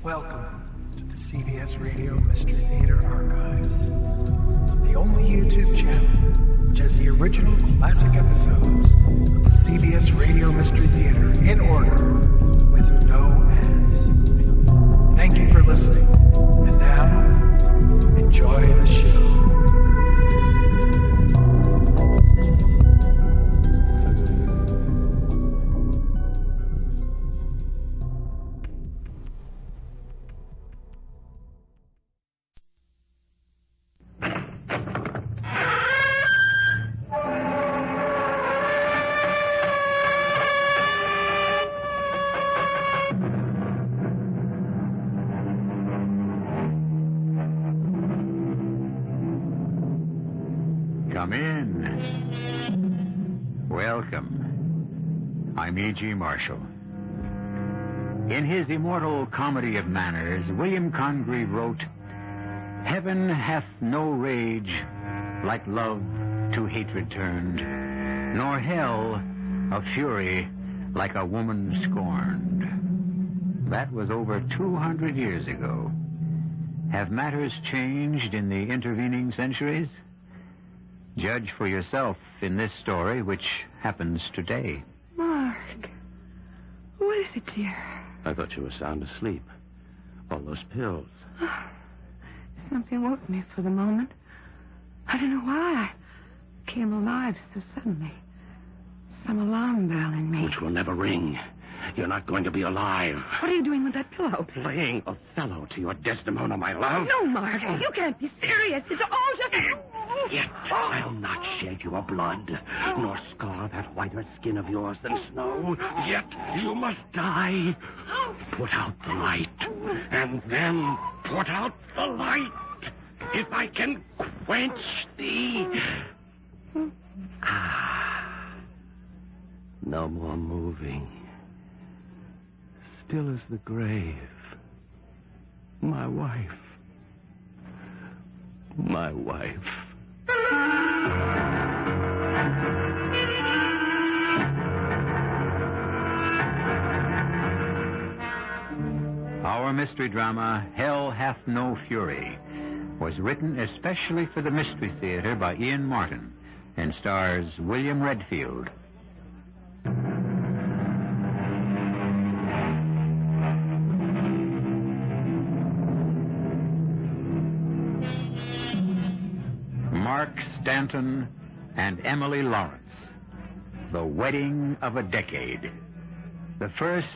Welcome to the CBS Radio Mystery Theater Archives, the only YouTube channel which has the original classic episodes of the CBS Radio Mystery Theater in order with no ads. Thank you for listening, and now, enjoy the show. Come in. Welcome. I'm E.G. Marshall. In his immortal comedy of manners, William Congreve wrote, "Heaven hath no rage like love to hatred turned, nor hell a fury like a woman scorned." That was over 200 years ago. Have matters changed in the intervening centuries? Judge for yourself in this story, which happens today. Mark, what is it, dear? I thought you were sound asleep. All those pills. Something woke me for the moment. I don't know why. I came alive so suddenly. Some alarm bell in me. Which will never ring. You're not going to be alive. What are you doing with that pillow? Playing Othello to your Desdemona, my love. No, Mark, you can't be serious. It's all just... Yet I'll not shed your blood, nor scar that whiter skin of yours than snow. Yet you must die. Put out the light, and then put out the light. If I can quench thee. No more moving. Still as the grave. My wife. My wife. Our mystery drama, Hell Hath No Fury, was written especially for the Mystery Theater by Ian Martin and stars William Redfield. Mark Stanton and Emily Lawrence. The wedding of a decade. The first,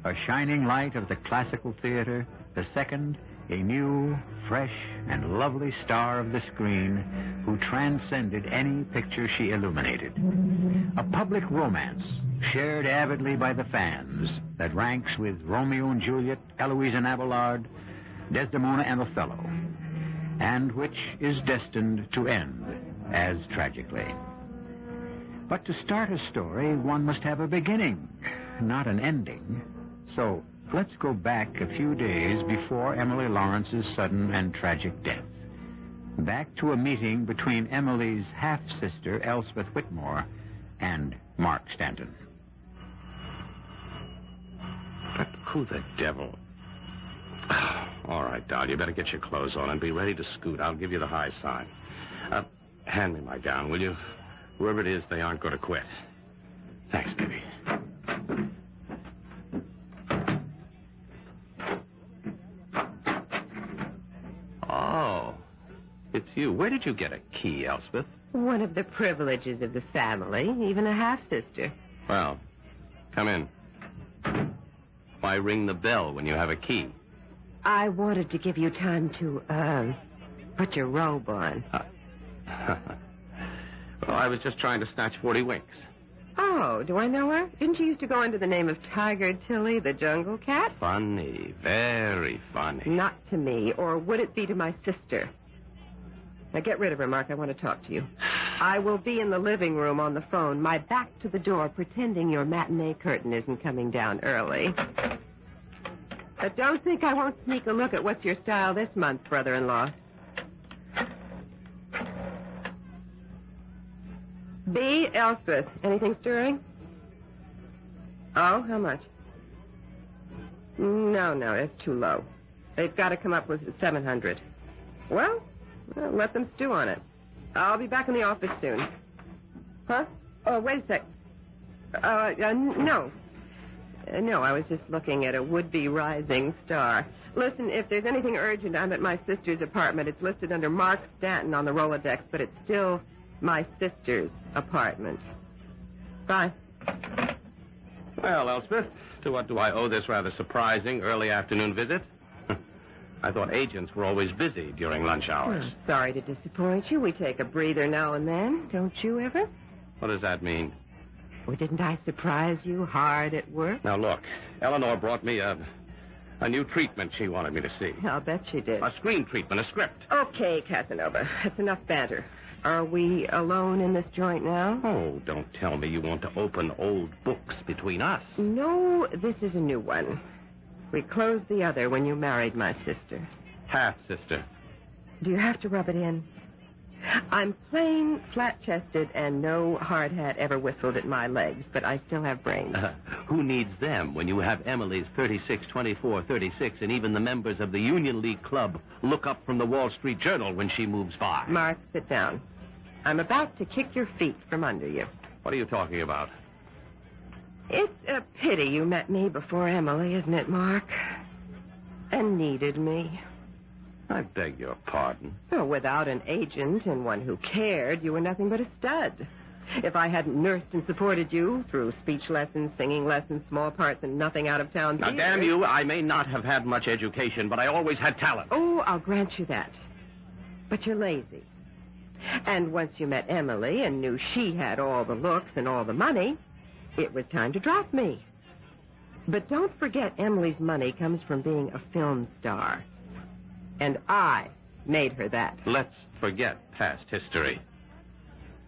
a shining light of the classical theater. The second, a new, fresh, and lovely star of the screen who transcended any picture she illuminated. A public romance shared avidly by the fans that ranks with Romeo and Juliet, Eloise and Abelard, Desdemona and Othello, and which is destined to end as tragically. But to start a story, one must have a beginning, not an ending. So let's go back a few days before Emily Lawrence's sudden and tragic death. Back to a meeting between Emily's half-sister, Elspeth Whitmore, and Mark Stanton. But who the devil? All right, doll, you better get your clothes on and be ready to scoot. I'll give you the high sign. Hand me my gown, will you? Whoever it is, they aren't going to quit. Thanks, baby. Oh, it's you. Where did you get a key, Elspeth? One of the privileges of the family, even a half-sister. Well, come in. Why ring the bell when you have a key? I wanted to give you time to, put your robe on. Well, I was just trying to snatch 40 winks. Oh, do I know her? Didn't she used to go under the name of Tiger Tilly, the jungle cat? Funny, very funny. Not to me, or would it be to my sister? Now get rid of her, Mark. I want to talk to you. I will be in the living room on the phone, my back to the door, pretending your matinee curtain isn't coming down early. But don't think I won't sneak a look at what's your style this month, brother-in-law. B. Elspeth. Anything stirring? Oh, how much? No, it's too low. They've got to come up with 700. Well, let them stew on it. I'll be back in the office soon. Huh? Oh, wait a sec. No. No, I was just looking at a would-be rising star. Listen, if there's anything urgent, I'm at my sister's apartment. It's listed under Mark Stanton on the Rolodex, but it's still my sister's apartment. Bye. Well, Elspeth, to what do I owe this rather surprising early afternoon visit? I thought agents were always busy during lunch hours. Sorry to disappoint you. We take a breather now and then. Don't you ever? What does that mean? Well, didn't I surprise you hard at work? Now, look, Eleanor brought me a new treatment she wanted me to see. I'll bet she did. A screen treatment, a script. Okay, Casanova. That's enough banter. Are we alone in this joint now? Oh, don't tell me you want to open old books between us. No, this is a new one. We closed the other when you married my sister. Half-sister. Do you have to rub it in? I'm plain, flat-chested, and no hard hat ever whistled at my legs, but I still have brains. Who needs them when you have Emily's 36, 24, 36, and even the members of the Union League Club look up from the Wall Street Journal when she moves by? Mark, sit down. I'm about to kick your feet from under you. What are you talking about? It's a pity you met me before Emily, isn't it, Mark? And needed me. I beg your pardon. Well, without an agent and one who cared, you were nothing but a stud. If I hadn't nursed and supported you through speech lessons, singing lessons, small parts, and nothing out of town Now, theater... damn you, I may not have had much education, but I always had talent. Oh, I'll grant you that. But you're lazy. And once you met Emily and knew she had all the looks and all the money, it was time to drop me. But don't forget Emily's money comes from being a film star. And I made her that. Let's forget past history.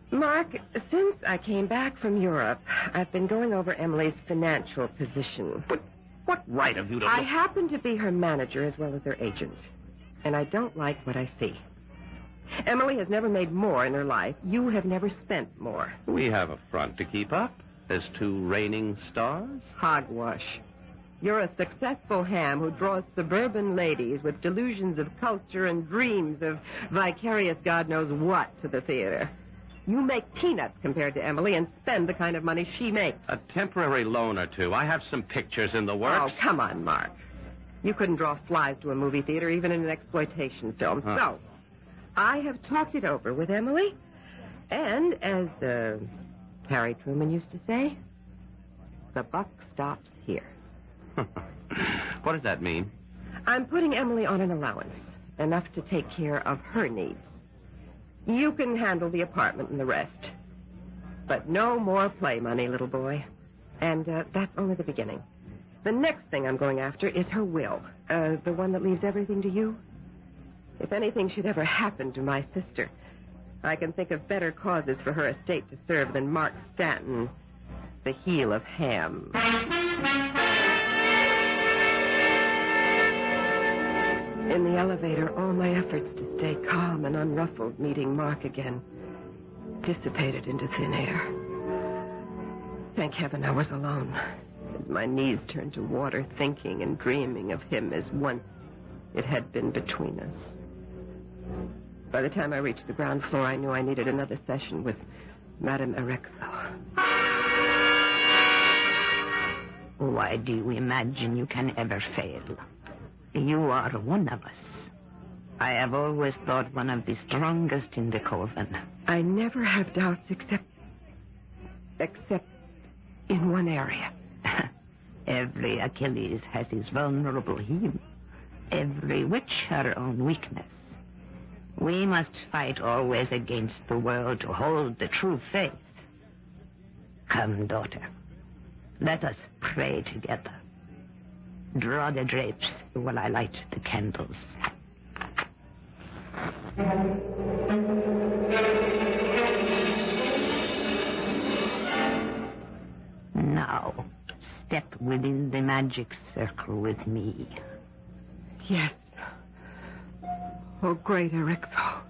Mark, since I came back from Europe, I've been going over Emily's financial position. But what right have you to... I happen to be her manager as well as her agent. And I don't like what I see. Emily has never made more in her life. You have never spent more. We have a front to keep up as two reigning stars. Hogwash. You're a successful ham who draws suburban ladies with delusions of culture and dreams of vicarious God knows what to the theater. You make peanuts compared to Emily and spend the kind of money she makes. A temporary loan or two. I have some pictures in the works. Oh, come on, Mark. You couldn't draw flies to a movie theater even in an exploitation film. Huh. So, I have talked it over with Emily. And as Harry Truman used to say, the buck stops here. What does that mean? I'm putting Emily on an allowance, enough to take care of her needs. You can handle the apartment and the rest. But no more play money, little boy. And that's only the beginning. The next thing I'm going after is her will. The one that leaves everything to you. If anything should ever happen to my sister, I can think of better causes for her estate to serve than Mark Stanton, the heel of ham. In the elevator, all my efforts to stay calm and unruffled meeting Mark again dissipated into thin air. Thank heaven I was alone, as my knees turned to water, thinking and dreaming of him as once it had been between us. By the time I reached the ground floor, I knew I needed another session with Madame Erexo. Why do you imagine you can ever fail? You are one of us. I have always thought one of the strongest in the coven. I never have doubts except in one area. Every Achilles has his vulnerable heel. Every witch her own weakness. We must fight always against the world to hold the true faith. Come, daughter. Let us pray together. Draw the drapes while I light the candles. Now, step within the magic circle with me. Yes. Oh, great Erexo,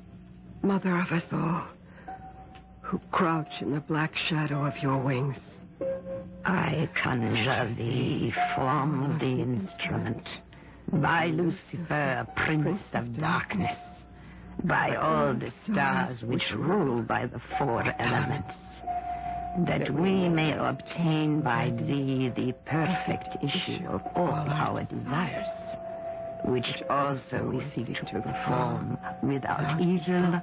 mother of us all, who crouch in the black shadow of your wings. I conjure thee, form the instrument, by Lucifer, Prince of Darkness, by all the stars which rule by the four elements, that we may obtain by thee the perfect issue of all our desires, which also we seek to perform without evil,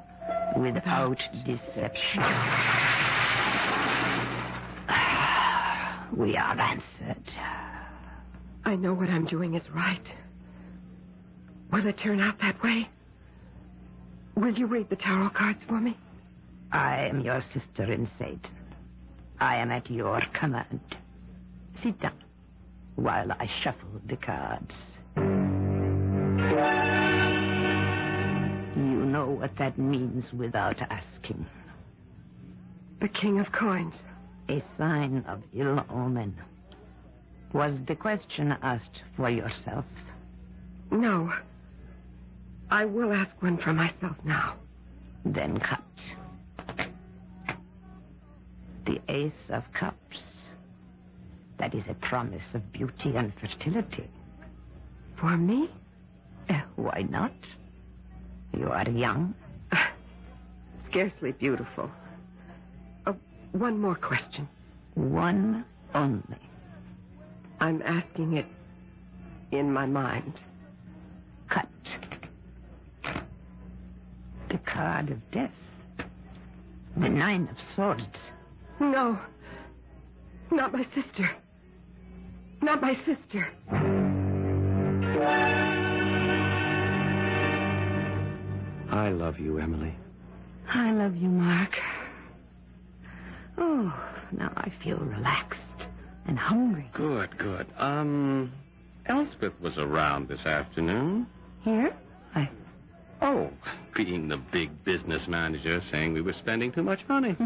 without deception. We are answered. I know what I'm doing is right. Will it turn out that way? Will you read the tarot cards for me? I am your sister in Satan. I am at your command. Sit down while I shuffle the cards. You know what that means without asking. The King of Coins. A sign of ill omen. Was the question asked for yourself? No. I will ask one for myself now. Then cut. The Ace of Cups. That is a promise of beauty and fertility. For me? Why not? You are young. Scarcely beautiful. One more question. One only. I'm asking it in my mind. Cut. The card of death. The 9 of Swords. No. Not my sister. Not my sister. I love you, Emily. I love you, Mark. Oh, now I feel relaxed and hungry. Good. Elspeth was around this afternoon. Here? Oh, being the big business manager, saying we were spending too much money.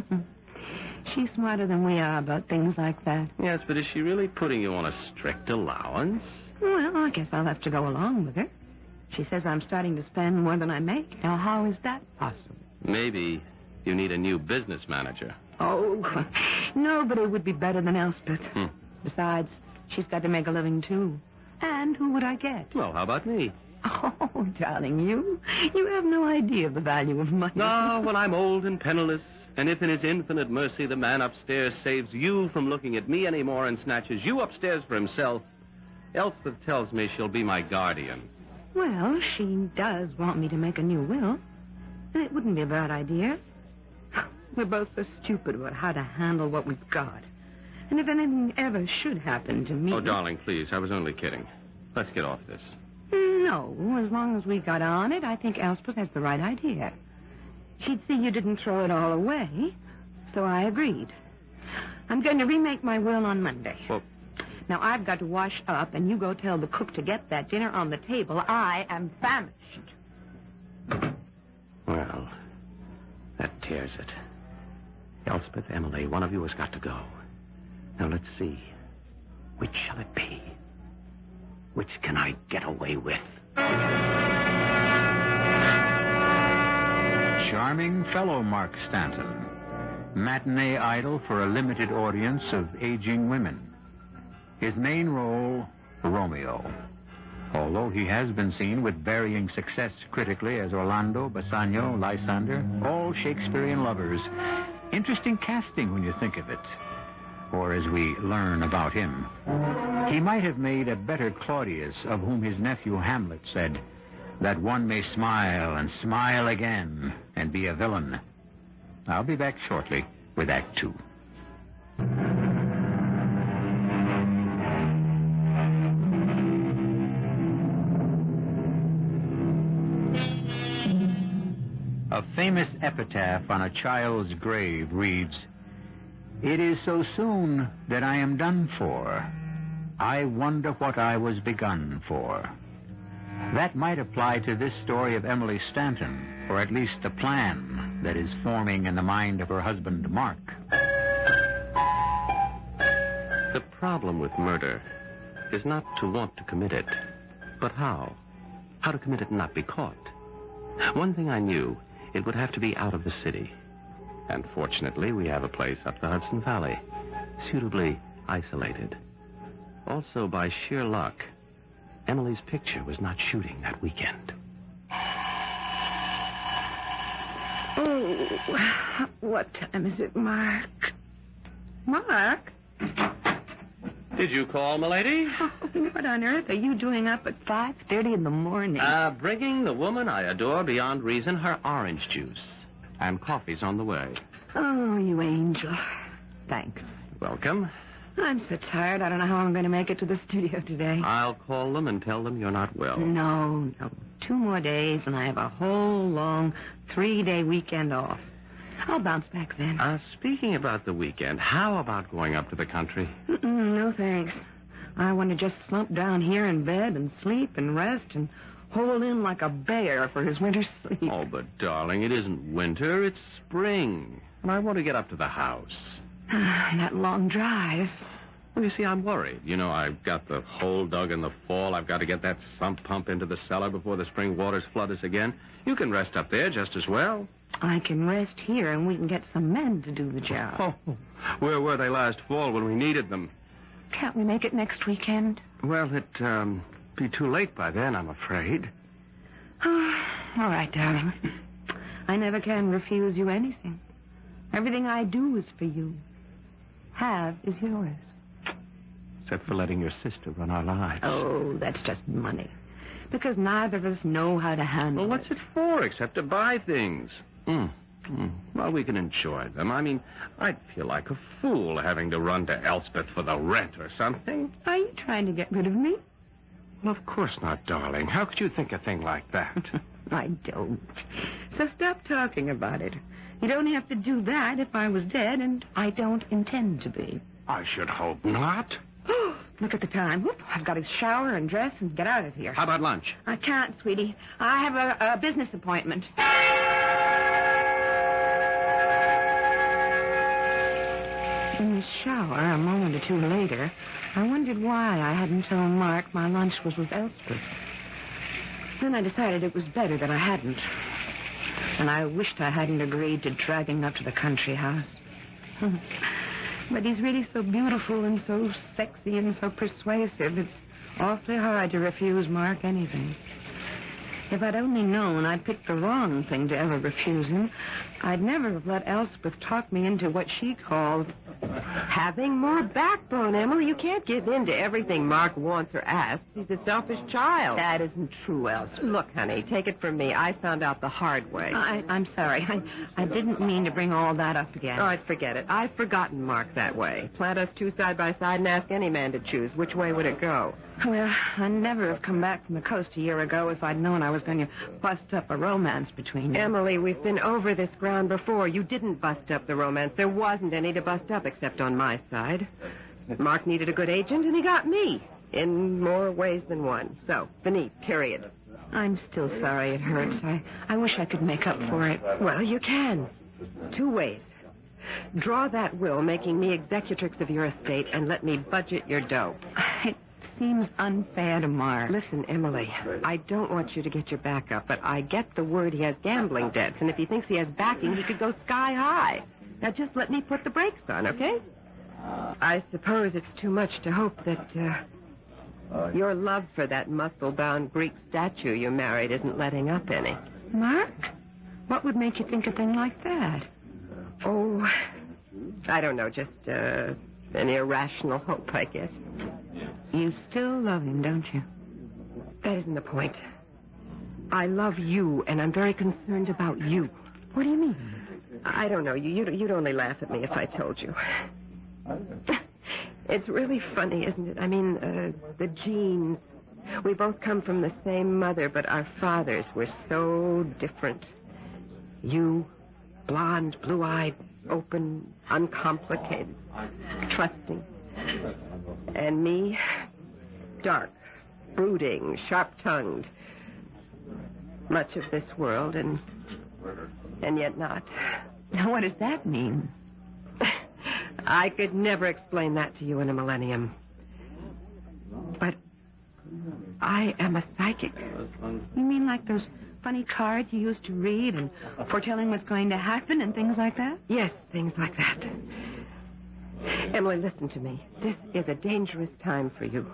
She's smarter than we are about things like that. Yes, but is she really putting you on a strict allowance? Well, I guess I'll have to go along with her. She says I'm starting to spend more than I make. Now, how is that possible? Maybe you need a new business manager. Oh, nobody would be better than Elspeth. Besides, she's got to make a living, too. And who would I get? Well, how about me? Oh, darling, you have no idea of the value of money. No, well, I'm old and penniless, and if in his infinite mercy the man upstairs saves you from looking at me anymore and snatches you upstairs for himself, Elspeth tells me she'll be my guardian. Well, she does want me to make a new will, and it wouldn't be a bad idea. We're both so stupid about how to handle what we've got. And if anything ever should happen to me... Oh, darling, please, I was only kidding. Let's get off this. No, as long as we got on it, I think Elspeth has the right idea. She'd see you didn't throw it all away, so I agreed. I'm going to remake my will on Monday. Well... Now, I've got to wash up, and you go tell the cook to get that dinner on the table. I am famished. Well, that tears it. Elspeth, Emily, one of you has got to go. Now, let's see. Which shall it be? Which can I get away with? Charming fellow Mark Stanton. Matinee idol for a limited audience of aging women. His main role, Romeo. Although he has been seen with varying success critically as Orlando, Bassanio, Lysander, all Shakespearean lovers. Interesting casting when you think of it. Or as we learn about him. He might have made a better Claudius, of whom his nephew Hamlet said, that one may smile and smile again and be a villain. I'll be back shortly with Act 2. A famous epitaph on a child's grave reads, "It is so soon that I am done for. I wonder what I was begun for." That might apply to this story of Emily Stanton, or at least the plan that is forming in the mind of her husband, Mark. The problem with murder is not to want to commit it, but how. How to commit it and not be caught. One thing I knew, it would have to be out of the city. And fortunately, we have a place up the Hudson Valley, suitably isolated. Also, by sheer luck, Emily's picture was not shooting that weekend. Oh, what time is it, Mark? Mark? Did you call, milady? Oh, what on earth are you doing up at 5:30 in the morning? Bringing the woman I adore beyond reason her orange juice. And coffee's on the way. Oh, you angel. Thanks. Welcome. I'm so tired, I don't know how I'm going to make it to the studio today. I'll call them and tell them you're not well. No. 2 more days, and I have a whole long 3-day weekend off. I'll bounce back then. Speaking about the weekend, how about going up to the country? No, thanks. I want to just slump down here in bed and sleep and rest and hole in like a bear for his winter sleep. Oh, but, darling, it isn't winter, it's spring. And I want to get up to the house. That long drive. Well, you see, I'm worried. You know, I've got the hole dug in the fall. I've got to get that sump pump into the cellar before the spring waters flood us again. You can rest up there just as well. I can rest here, and we can get some men to do the job. Oh, where were they last fall when we needed them? Can't we make it next weekend? Well, it'd be too late by then, I'm afraid. All right, darling. I never can refuse you anything. Everything I do is for you. Have is yours. Except for letting your sister run our lives. Oh, that's just money. Because neither of us know how to handle Well, what's it for except to buy things? Well, we can enjoy them. I mean, I'd feel like a fool having to run to Elspeth for the rent or something. Are you trying to get rid of me? Well, of course not, darling. How could you think a thing like that? I don't. So stop talking about it. You don't have to do that if I was dead, and I don't intend to be. I should hope not. Look at the time. Whoop, I've got to shower and dress and get out of here. How about lunch? I can't, sweetie. I have a business appointment. In the shower, a moment or two later, I wondered why I hadn't told Mark my lunch was with Elspeth. Then I decided it was better that I hadn't. And I wished I hadn't agreed to dragging up to the country house. But he's really so beautiful and so sexy and so persuasive, it's awfully hard to refuse Mark anything. If I'd only known I picked the wrong thing to ever refuse him, I'd never have let Elspeth talk me into what she called Having more backbone, Emily. You can't give in to everything Mark wants or asks. He's a selfish child. That isn't true, Elspeth. Look, honey, take it from me. I found out the hard way. I'm sorry. I didn't mean to bring all that up again. All right, forget it. I've forgotten Mark that way. Plant us two side by side and ask any man to choose. Which way would it go? Well, I'd never have come back from the coast a year ago if I'd known I was going to bust up a romance between you. Emily, we've been over this ground before. You didn't bust up the romance. There wasn't any to bust up except on my side. Mark needed a good agent, and he got me. In more ways than one. So, finite, period. I'm still sorry it hurts. I wish I could make up for it. Well, you can. 2 ways. Draw that will making me executrix of your estate and let me budget your dough. It seems unfair to Mark. Listen, Emily, I don't want you to get your back up, but I get the word he has gambling debts, and if he thinks he has backing, he could go sky high. Now, just let me put the brakes on, okay? I suppose it's too much to hope that your love for that muscle-bound Greek statue you married isn't letting up any. Mark? What would make you think a thing like that? Oh, I don't know, just an irrational hope, I guess. You still love him, don't you? That isn't the point. I love you, and I'm very concerned about you. What do you mean? I don't know. You'd only laugh at me if I told you. It's really funny, isn't it? I mean, the genes. We both come from the same mother, but our fathers were so different. You, blonde, blue-eyed, open, uncomplicated, trusting. And me, dark, brooding, sharp-tongued. Much of this world, and yet not. Now, what does that mean? I could never explain that to you in a millennium. But I am a psychic. You mean like those funny cards you used to read and foretelling what's going to happen and things like that? Yes, things like that. Emily, listen to me. This is a dangerous time for you.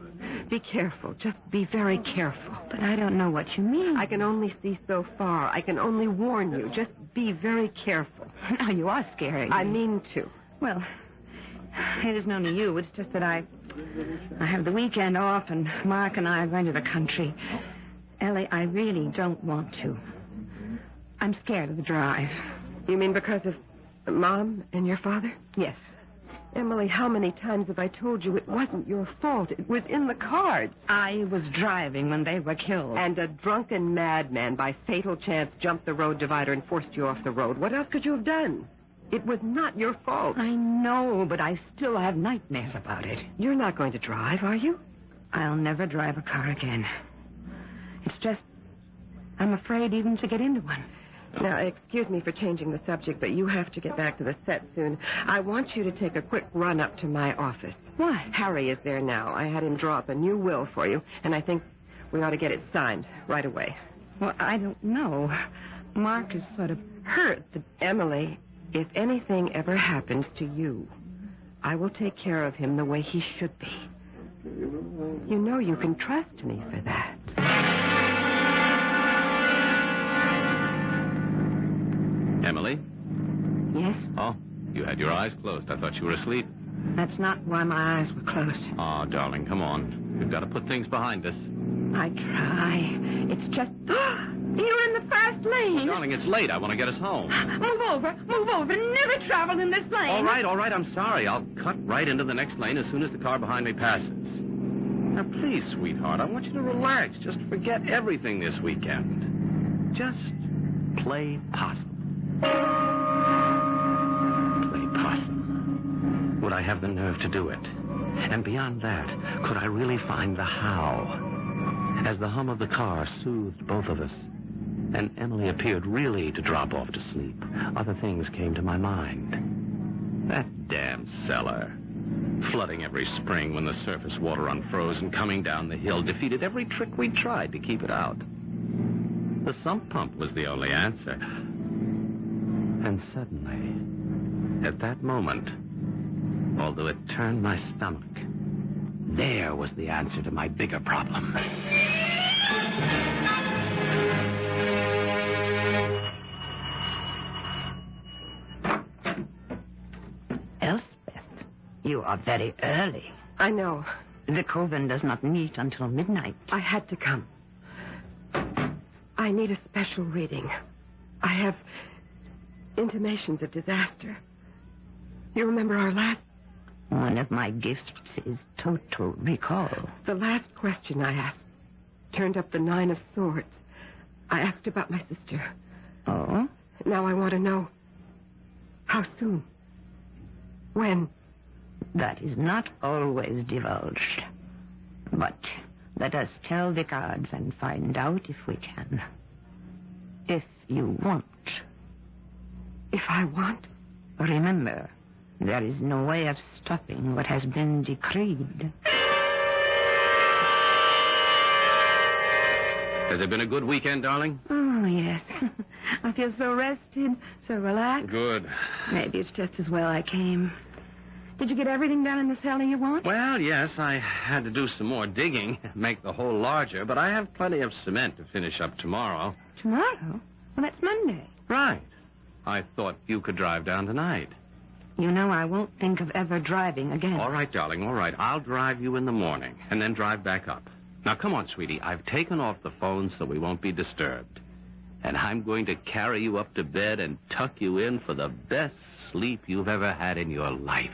Be careful. Just be very careful. But I don't know what you mean. I can only see so far. I can only warn you. Just be very careful. Now, you are scaring me. I mean to. Well, it is known to you. It's just that I have the weekend off, and Mark and I are going to the country. Ellie, I really don't want to. I'm scared of the drive. You mean because of Mom and your father? Yes. Emily, how many times have I told you it wasn't your fault? It was in the cards. I was driving when they were killed. And a drunken madman by fatal chance jumped the road divider and forced you off the road. What else could you have done? It was not your fault. I know, but I still have nightmares about it. You're not going to drive, are you? I'll never drive a car again. It's just, I'm afraid even to get into one. Now, excuse me for changing the subject, but you have to get back to the set soon. I want you to take a quick run up to my office. Why? Harry is there now. I had him draw up a new will for you, and I think we ought to get it signed right away. Well, I don't know. Mark is sort of hurt. Emily, if anything ever happens to you, I will take care of him the way he should be. You know you can trust me for that. Emily? Yes? Oh, you had your eyes closed. I thought you were asleep. That's not why my eyes were closed. Oh, darling, come on. We've got to put things behind us. I try. It's just... You're in the fast lane. Darling, it's late. I want to get us home. Move over. Never travel in this lane. All right. I'm sorry. I'll cut right into the next lane as soon as the car behind me passes. Now, please, sweetheart, I want you to relax. Just forget everything this weekend. Just play possum. Play possum. Would I have the nerve to do it? And beyond that, could I really find the how? As the hum of the car soothed both of us, and Emily appeared really to drop off to sleep, other things came to my mind. That damn cellar. Flooding every spring when the surface water unfroze and coming down the hill defeated every trick we tried to keep it out. The sump pump was the only answer. And suddenly, at that moment, although it turned my stomach, there was the answer to my bigger problem. Elspeth, you are very early. I know. The coven does not meet until midnight. I had to come. I need a special reading. I have intimations of disaster. You remember our last... One of my gifts is total recall. The last question I asked turned up the 9 of swords. I asked about my sister. Oh? Now I want to know how soon. When? That is not always divulged. But let us tell the cards and find out if we can. If you want. If I want? Remember, there is no way of stopping what has been decreed. Has it been a good weekend, darling? Oh, yes. I feel so rested, so relaxed. Good. Maybe it's just as well I came. Did you get everything done in the cellar you want? Well, yes, I had to do some more digging, make the hole larger, but I have plenty of cement to finish up tomorrow. Tomorrow? Well, that's Monday. Right. I thought you could drive down tonight. You know I won't think of ever driving again. All right, darling, all right. I'll drive you in the morning and then drive back up. Now, come on, sweetie. I've taken off the phone so we won't be disturbed. And I'm going to carry you up to bed and tuck you in for the best sleep you've ever had in your life.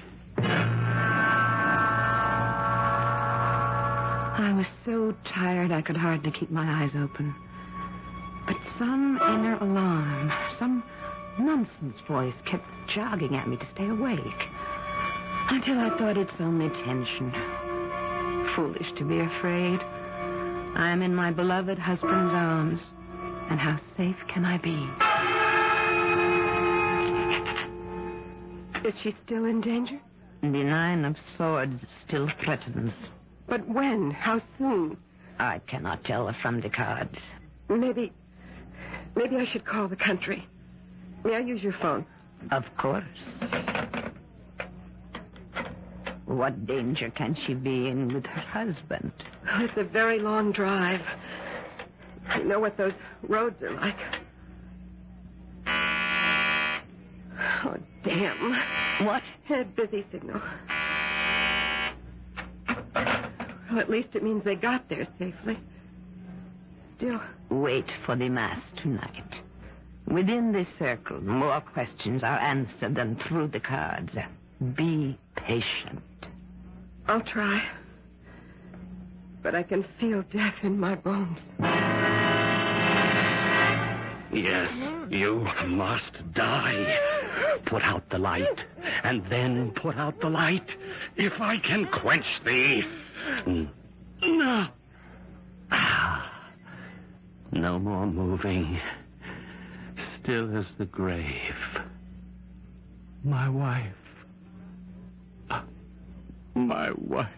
I was so tired I could hardly keep my eyes open. But some inner alarm, some nonsense voice kept jogging at me to stay awake. Until I thought it's only tension. Foolish to be afraid. I am in my beloved husband's arms. And how safe can I be? Is she still in danger? The 9 of swords still threatens. But when? How soon? I cannot tell from the cards. Maybe I should call the country. May I use your phone? Of course. What danger can she be in with her husband? Oh, it's a very long drive. You know what those roads are like. Oh, damn. What? A busy signal. Well, at least it means they got there safely. Still. Wait for the mass tonight. Within this circle, more questions are answered than through the cards. Be patient. I'll try. But I can feel death in my bones. Yes, you must die. Put out the light, and then put out the light. If I can quench thee. No. No more moving. Still as the grave. My wife. My wife.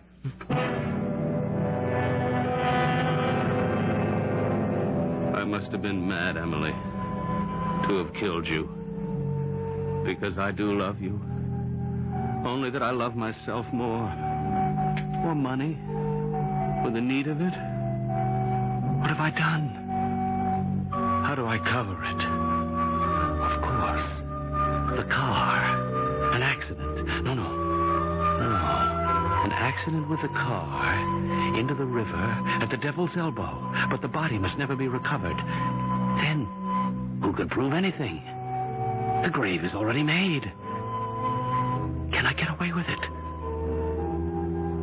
I must have been mad, Emily, to have killed you. Because I do love you. Only that I love myself more. For money. For the need of it. What have I done? How do I cover it? Of course. The car. An accident. No. An accident with the car into the river at the Devil's Elbow. But the body must never be recovered. Then, who could prove anything? The grave is already made. Can I get away with it?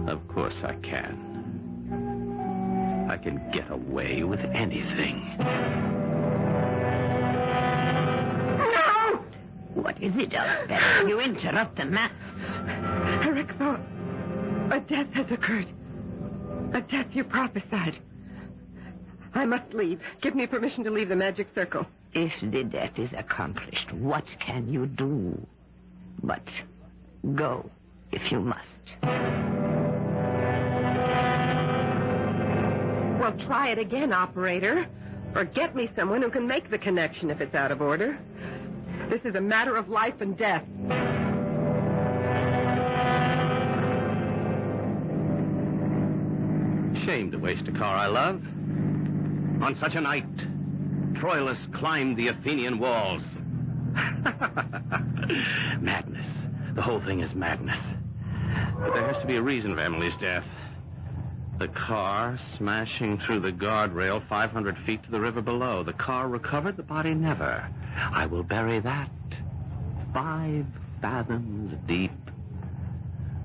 Of course I can. I can get away with anything. No! What is it, Elspeth? You interrupt the mass. Eric thought a death has occurred. A death you prophesied. I must leave. Give me permission to leave the magic circle. If the death is accomplished, what can you do? But go, if you must. Well, try it again, operator. Or get me someone who can make the connection if it's out of order. This is a matter of life and death. Shame to waste a car I love. On such a night, Troilus climbed the Athenian walls. Madness. The whole thing is madness. But there has to be a reason for Emily's death. The car smashing through the guardrail 500 feet to the river below. The car recovered, the body never. I will bury that 5 fathoms deep.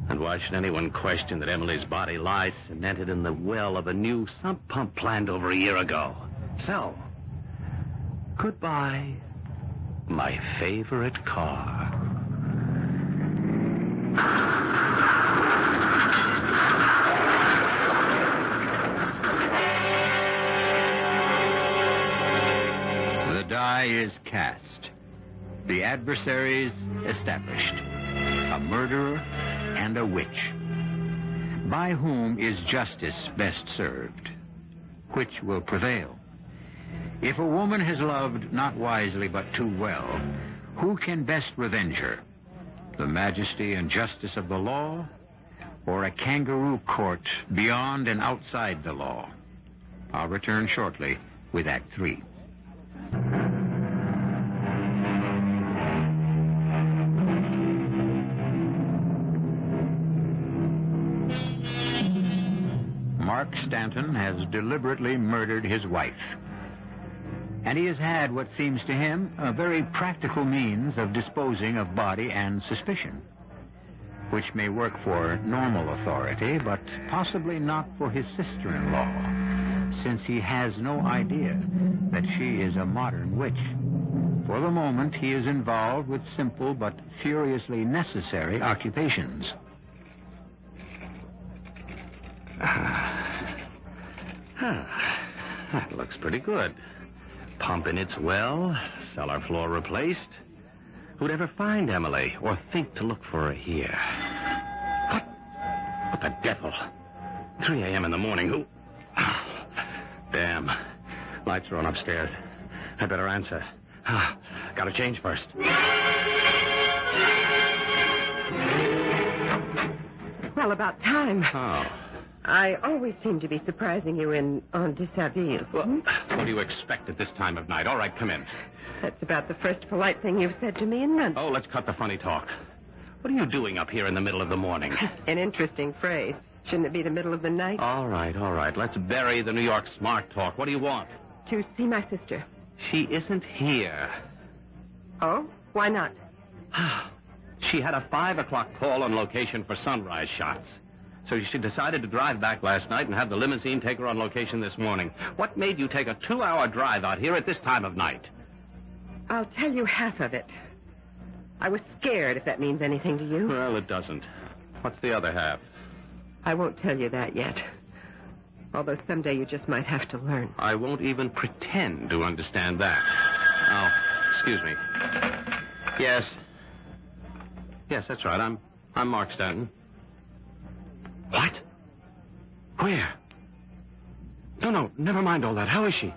And why should anyone question that Emily's body lies cemented in the well of a new sump pump planned over a year ago? So, goodbye, my favorite car. The die is cast. The adversaries established. A murderer and a witch. By whom is justice best served? Which will prevail? If a woman has loved not wisely but too well, who can best revenge her? The majesty and justice of the law, or a kangaroo court beyond and outside the law? I'll return shortly with Act 3. Mark Stanton has deliberately murdered his wife. And he has had what seems to him a very practical means of disposing of body and suspicion, which may work for normal authority, but possibly not for his sister-in-law, since he has no idea that she is a modern witch. For the moment, he is involved with simple but furiously necessary occupations. That looks pretty good. Pump in its well, cellar floor replaced. Who'd ever find Emily or think to look for her here? What the devil? 3 a.m. in the morning. Who? Damn. Lights are on upstairs. I better answer. Gotta change first. Well, about time. Oh. I always seem to be surprising you in en dishabille. Well, what do you expect at this time of night? All right, come in. That's about the first polite thing you've said to me in months. Oh, let's cut the funny talk. What are you doing up here in the middle of the morning? An interesting phrase. Shouldn't it be the middle of the night? All right. Let's bury the New York smart talk. What do you want? To see my sister. She isn't here. Oh? Why not? She had a 5 o'clock call on location for sunrise shots. So she decided to drive back last night and have the limousine take her on location this morning. What made you take a 2-hour drive out here at this time of night? I'll tell you half of it. I was scared, if that means anything to you. Well, it doesn't. What's the other half? I won't tell you that yet. Although someday you just might have to learn. I won't even pretend to understand that. Oh, excuse me. Yes. Yes, that's right. I'm Mark Stanton. What? Where? No, never mind all that. How is she?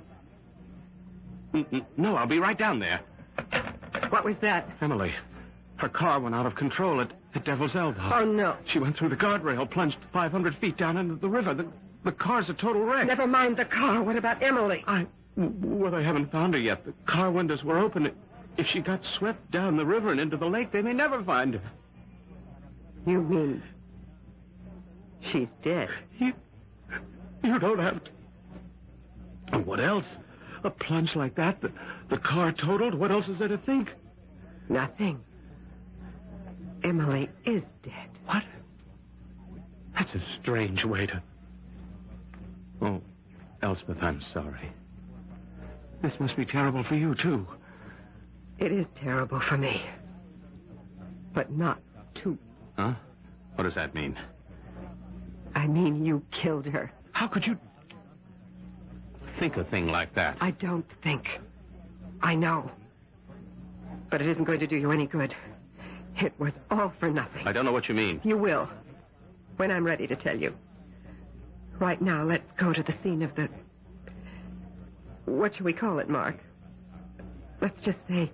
No, I'll be right down there. What was that? Emily, her car went out of control at Devil's Elbow. Oh, no. She went through the guardrail, plunged 500 feet down into the river. The car's a total wreck. Never mind the car. What about Emily? Well, I haven't found her yet. The car windows were open. If she got swept down the river and into the lake, they may never find her. You mean she's dead? You don't have to. And what else? A plunge like that, the car totaled. What else is there to think? Nothing. Emily is dead. What? That's a strange way to... Oh, Elspeth, I'm sorry. This must be terrible for you, too. It is terrible for me. But not too. Huh? What does that mean? I mean, you killed her. How could you think a thing like that? I don't think. I know. But it isn't going to do you any good. It was all for nothing. I don't know what you mean. You will. When I'm ready to tell you. Right now, let's go to the scene of the... What shall we call it, Mark? Let's just say...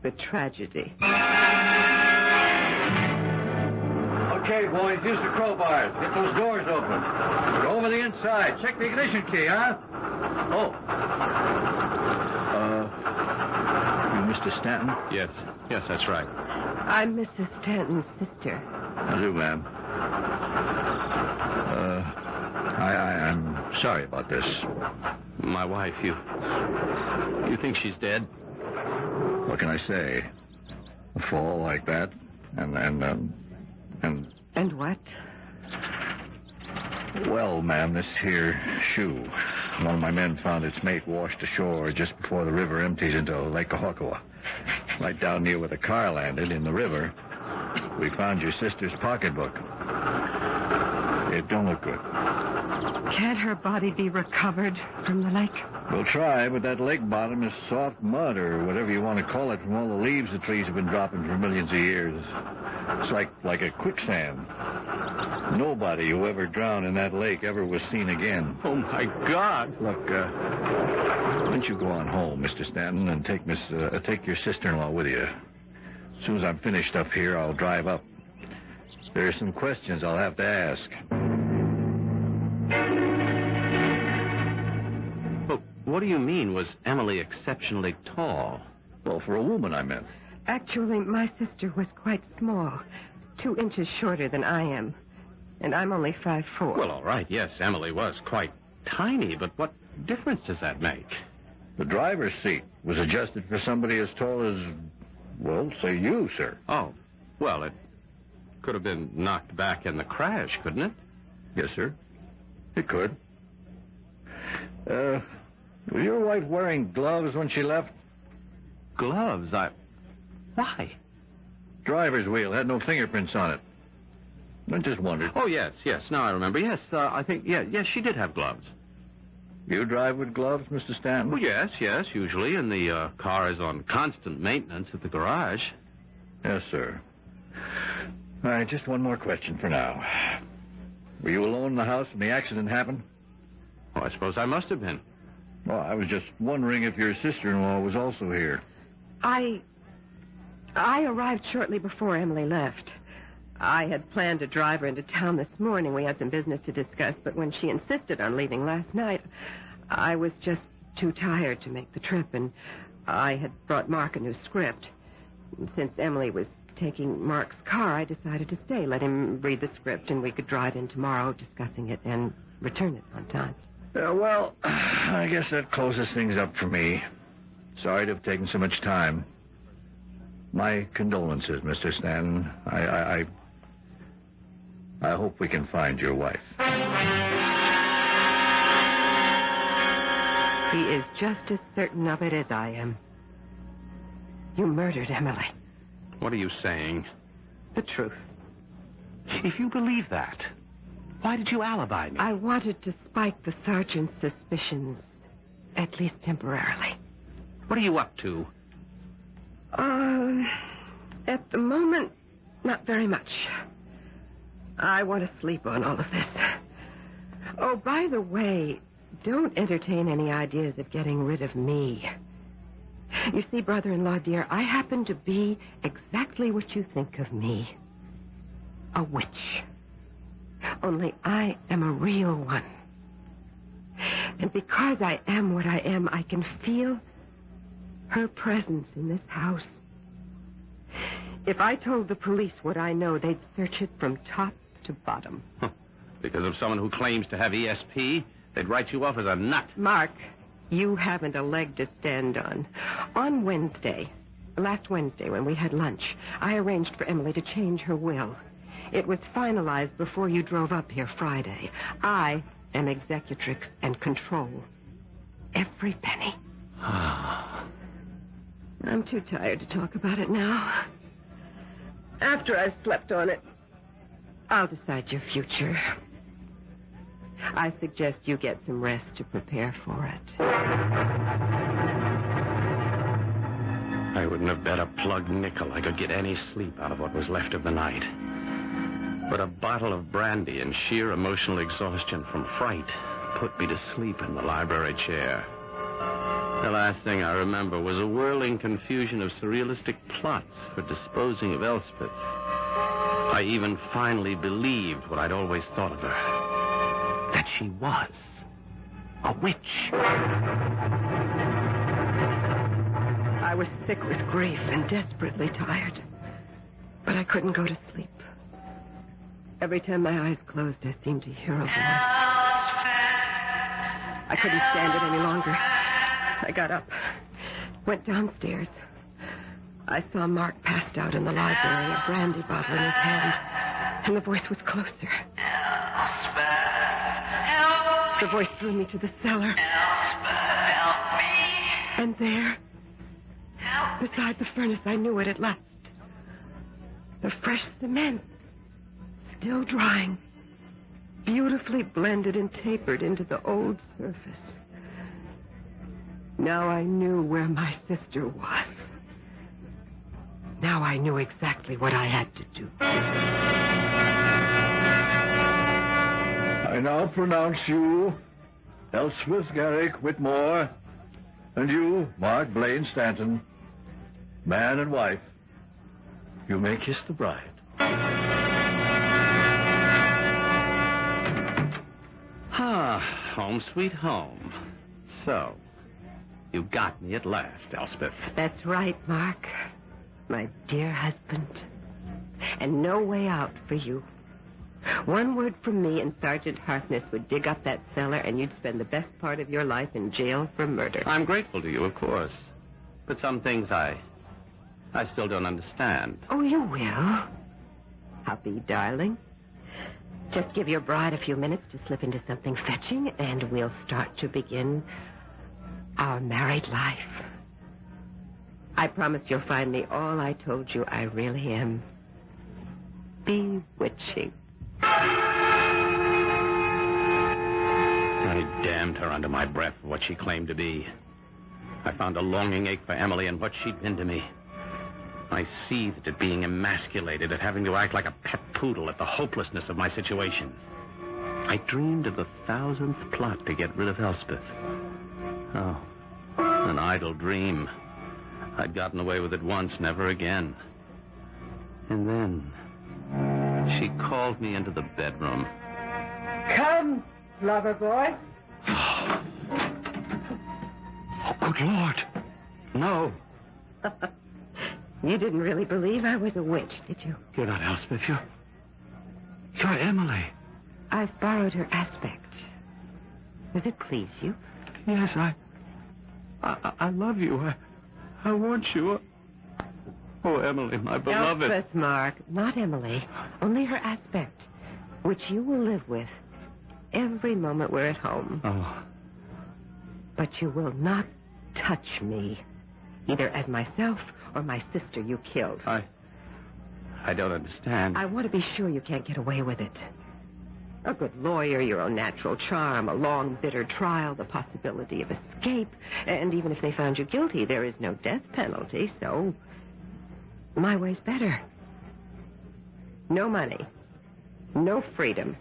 the tragedy. Okay, boys, use the crowbars. Get those doors open. Go over the inside. Check the ignition key, huh? Oh. You Mr. Stanton? Yes, that's right. I'm Mrs. Stanton's sister. How do, ma'am? I'm sorry about this. My wife, you think she's dead? What can I say? A fall like that, and what? Well, ma'am, this here shoe. One of my men found its mate washed ashore just before the river empties into Lake Occult. Right down near where the car landed, in the river, we found your sister's pocketbook. It don't look good. Can't her body be recovered from the lake? We'll try, but that lake bottom is soft mud, or whatever you want to call it, from all the leaves the trees have been dropping for millions of years. It's like a quicksand. Nobody who ever drowned in that lake ever was seen again. Oh, my God. Look, why don't you go on home, Mr. Stanton, and take your sister-in-law with you. As soon as I'm finished up here, I'll drive up. There are some questions I'll have to ask. But what do you mean, was Emily exceptionally tall? Well, for a woman, I meant. Actually, my sister was quite small. 2 inches shorter than I am. And I'm only 5'4". Well, all right, yes, Emily was quite tiny, but what difference does that make? The driver's seat was adjusted for somebody as tall as, well, say you, sir. Oh, well, it could have been knocked back in the crash, couldn't it? Yes, sir. It could. Was your wife wearing gloves when she left? Gloves? Why? Driver's wheel had no fingerprints on it. I just wondered. Oh, yes. Now I remember. Yes, I think, yes, she did have gloves. You drive with gloves, Mr. Stanton? Well, yes, usually, and the car is on constant maintenance at the garage. Yes, sir. All right, just one more question for now. Were you alone in the house when the accident happened? Oh, I suppose I must have been. Well, I was just wondering if your sister-in-law was also here. I arrived shortly before Emily left. I had planned to drive her into town this morning. We had some business to discuss, but when she insisted on leaving last night, I was just too tired to make the trip, and I had brought Mark a new script. Since Emily was taking Mark's car, I decided to stay, let him read the script, and we could drive in tomorrow discussing it and return it on time. Well, I guess that closes things up for me. Sorry to have taken so much time. My condolences, Mr. Stanton. I hope we can find your wife. He is just as certain of it as I am. You murdered Emily. What are you saying? The truth. If you believe that, why did you alibi me? I wanted to spike the sergeant's suspicions, at least temporarily. What are you up to? At the moment, not very much. I want to sleep on all of this. Oh, by the way, don't entertain any ideas of getting rid of me. You see, brother-in-law, dear, I happen to be exactly what you think of me. A witch. Only I am a real one. And because I am what I am, I can feel her presence in this house. If I told the police what I know, they'd search it from top to bottom. Because of someone who claims to have ESP, they'd write you off as a nut. Mark, you haven't a leg to stand on. On last Wednesday, when we had lunch, I arranged for Emily to change her will. It was finalized before you drove up here Friday. I am executrix and control every penny. I'm too tired to talk about it now. After I've slept on it, I'll decide your future. I suggest you get some rest to prepare for it. I wouldn't have bet a plugged nickel I could get any sleep out of what was left of the night. But a bottle of brandy and sheer emotional exhaustion from fright put me to sleep in the library chair. The last thing I remember was a whirling confusion of surrealistic plots for disposing of Elspeth. I even finally believed what I'd always thought of her. That she was a witch. I was sick with grief and desperately tired. But I couldn't go to sleep. Every time my eyes closed, I seemed to hear a voice. I couldn't stand it any longer. I got up, went downstairs. I saw Mark passed out in the library, a brandy bottle in his hand, and the voice was closer. The voice drew me to the cellar. Help me. And there, beside the furnace, I knew it at last. The fresh cement, still drying, beautifully blended and tapered into the old surface. Now I knew where my sister was. Now I knew exactly what I had to do. I now pronounce you Elspeth Garrick Whitmore, and you, Mark Blaine Stanton, man and wife. You may kiss the bride. Home sweet home. So, you got me at last, Elspeth. That's right, Mark. My dear husband. And no way out for you. One word from me and Sergeant Harkness would dig up that cellar and you'd spend the best part of your life in jail for murder. I'm grateful to you, of course. But some things I still don't understand. Oh, you will. Huppy, darling. Just give your bride a few minutes to slip into something fetching, and we'll start to begin our married life. I promise you'll find me all I told you I really am. Bewitching. I damned her under my breath for what she claimed to be. I found a longing ache for Emily and what she'd been to me. I seethed at being emasculated, at having to act like a pet poodle, at the hopelessness of my situation. I dreamed of the 1,000th plot to get rid of Elspeth. Oh, an idle dream. I'd gotten away with it once, never again. And then She called me into the bedroom. Come, lover boy. Oh, good Lord. No. You didn't really believe I was a witch, did you? You're not Elspeth. You're Emily. I've borrowed her aspect. Does it please you? Yes, I love you. I want you. Oh, Emily, my beloved. Elspeth, Mark, not Emily. Only her aspect, which you will live with every moment we're at home. Oh. But you will not touch me, either as myself or my sister you killed. I don't understand. I want to be sure you can't get away with it. A good lawyer, your own natural charm, a long, bitter trial, the possibility of escape, and even if they found you guilty, there is no death penalty, so my way's better. No money, no freedom,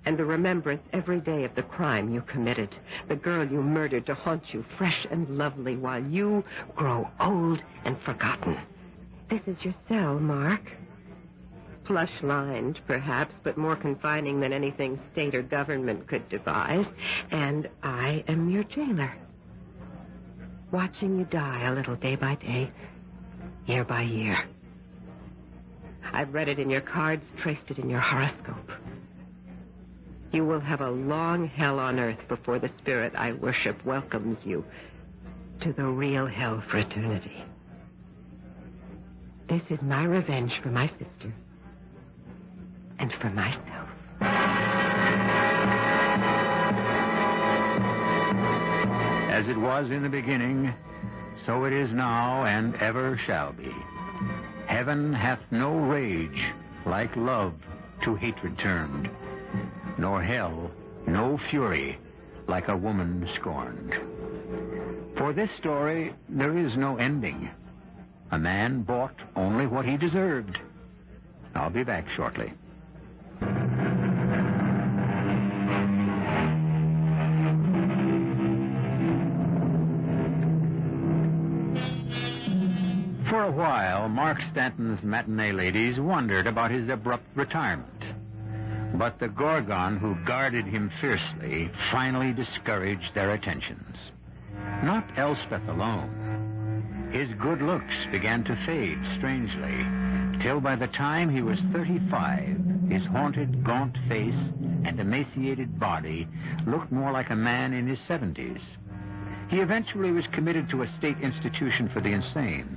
and the remembrance every day of the crime you committed, the girl you murdered to haunt you fresh and lovely while you grow old and forgotten. This is your cell, Mark. Plush-lined, perhaps, but more confining than anything state or government could devise. And I am your jailer. Watching you die a little day by day, year by year. I've read it in your cards, traced it in your horoscope. You will have a long hell on earth before the spirit I worship welcomes you to the real hell for eternity. This is my revenge for my sister. And for myself. As it was in the beginning, so it is now and ever shall be. Heaven hath no rage like love to hatred turned, nor hell no fury like a woman scorned. For this story there is no ending. A man bought only what he deserved. I'll be back shortly. For a while, Mark Stanton's matinee ladies wondered about his abrupt retirement. But the Gorgon who guarded him fiercely finally discouraged their attentions. Not Elspeth alone. His good looks began to fade strangely, till by the time he was 35, his haunted, gaunt face and emaciated body looked more like a man in his 70s. He eventually was committed to a state institution for the insane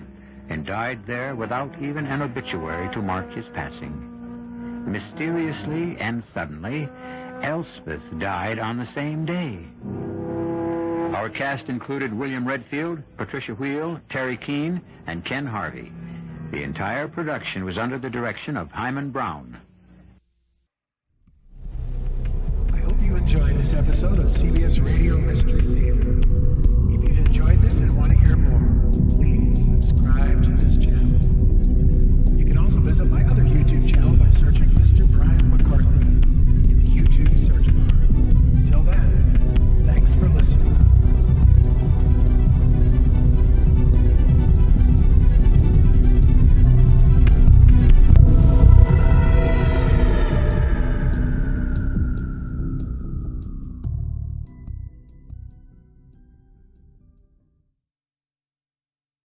and died there without even an obituary to mark his passing. Mysteriously and suddenly, Elspeth died on the same day. Our cast included William Redfield, Patricia Wheel, Teri Keane, and Ken Harvey. The entire production was under the direction of Hyman Brown. I hope you enjoyed this episode of CBS Radio Mystery Theater. If you've enjoyed this and want to hear more, please subscribe to this channel. You can also visit my other YouTube channel by searching